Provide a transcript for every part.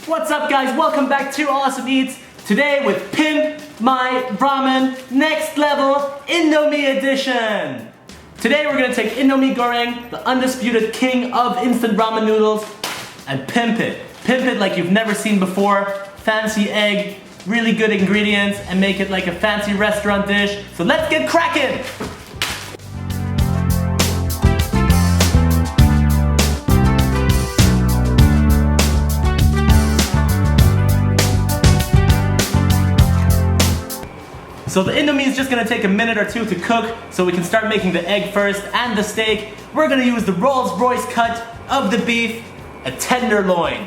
What's up guys, welcome back to Awesome Eats. Today with Pimp My Ramen Next Level Indomie Edition. Today we're gonna take Indomie Goreng, the undisputed king of instant ramen noodles, and pimp it. Pimp it like you've never seen before. Fancy egg, really good ingredients, and make it like a fancy restaurant dish. So let's get cracking! So the Indomie is just gonna take a minute or two to cook so we can start making the egg first and the steak. We're gonna use the Rolls-Royce cut of the beef, a tenderloin.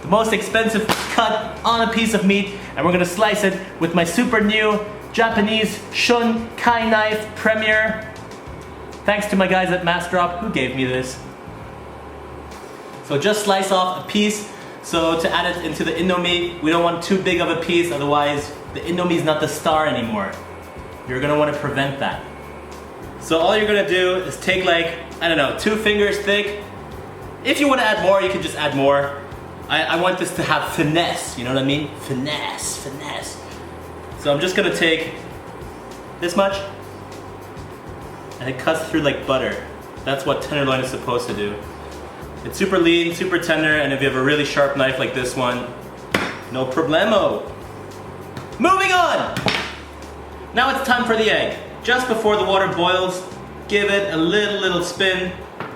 The most expensive cut on a piece of meat, and we're gonna slice it with my super new Japanese Shun Kai knife Premier. Thanks to my guys at Massdrop who gave me this. So just slice off a piece. So to add it into the Indomie, we don't want too big of a piece, otherwise the Indomie is not the star anymore. You're gonna want to prevent that. So all you're gonna do is take like, I don't know, 2 fingers thick. If you want to add more, you can just add more. I want this to have finesse, you know what I mean? Finesse, finesse. So I'm just gonna take this much, and it cuts through like butter. That's what tenderloin is supposed to do. It's super lean, super tender, and if you have a really sharp knife like this one, no problemo. Moving on! Now it's time for the egg. Just before the water boils, give it a little spin,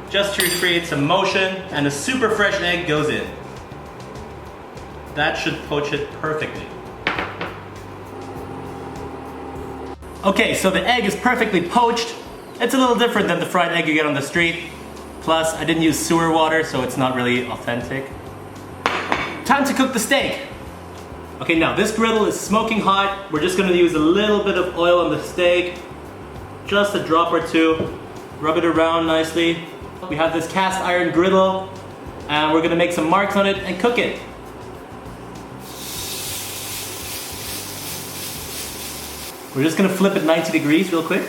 just to create some motion, and a super fresh egg goes in. That should poach it perfectly. Okay, so the egg is perfectly poached. It's a little different than the fried egg you get on the street. Plus, I didn't use sewer water, so it's not really authentic. Time to cook the steak. Okay, now this griddle is smoking hot. We're just gonna use a little bit of oil on the steak. Just a drop or two. Rub it around nicely. We have this cast iron griddle, and we're gonna make some marks on it and cook it. We're just gonna flip it 90 degrees real quick.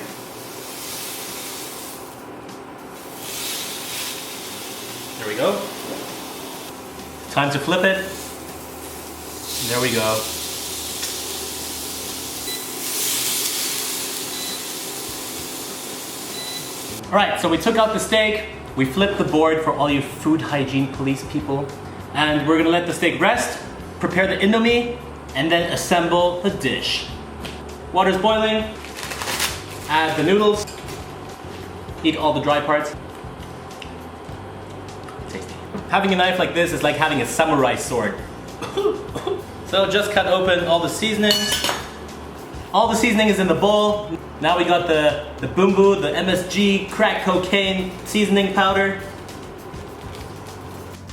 There we go. Time to flip it. There we go. Alright, so we took out the steak, we flipped the board for all you food hygiene police people, and we're gonna let the steak rest, prepare the Indomie, and then assemble the dish. Water's boiling, add the noodles, eat all the dry parts. Tasty. Having a knife like this is like having a samurai sword. So just cut open all the seasonings. All the seasoning is in the bowl. Now we got the bumbu, the MSG crack cocaine seasoning powder.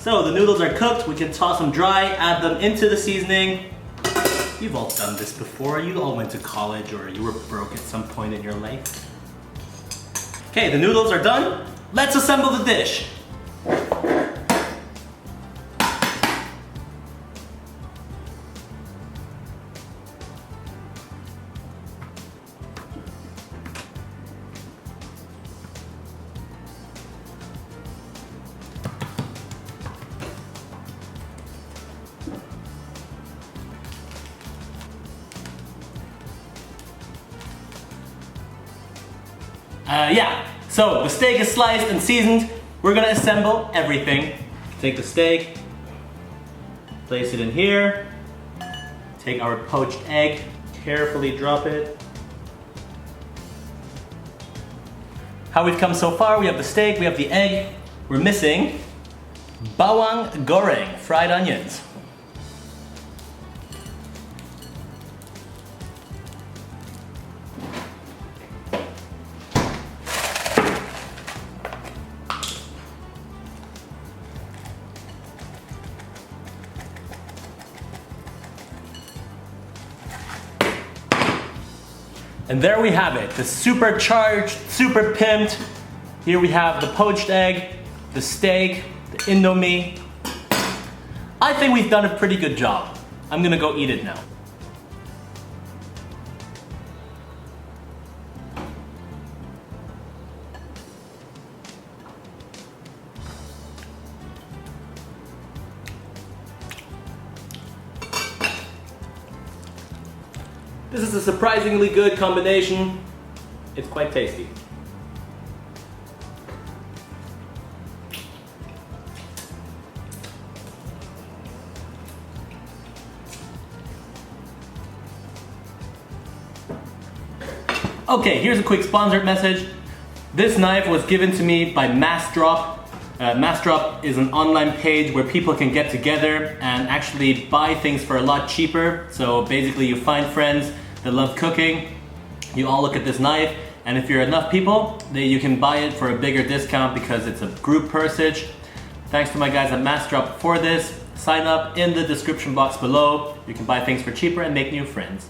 So the noodles are cooked, we can toss them dry, add them into the seasoning. You've all done this before, you all went to college or you were broke at some point in your life. Okay, the noodles are done. Let's assemble the dish. Yeah, so the steak is sliced and seasoned. We're gonna assemble everything. Take the steak, place it in here. Take our poached egg, carefully drop it. How we've come so far, we have the steak, we have the egg. We're missing bawang goreng, fried onions. And there we have it, the supercharged, super pimped. Here we have the poached egg, the steak, the Indomie. I think we've done a pretty good job. I'm gonna go eat it now. This is a surprisingly good combination. It's quite tasty. Okay, here's a quick sponsored message. This knife was given to me by MassDrop. MassDrop is an online page where people can get together and actually buy things for a lot cheaper. So basically you find friends that love cooking, you all look at this knife, and if you're enough people, you can buy it for a bigger discount because it's a group purchase. Thanks to my guys at MassDrop for this. Sign up in the description box below. You can buy things for cheaper and make new friends.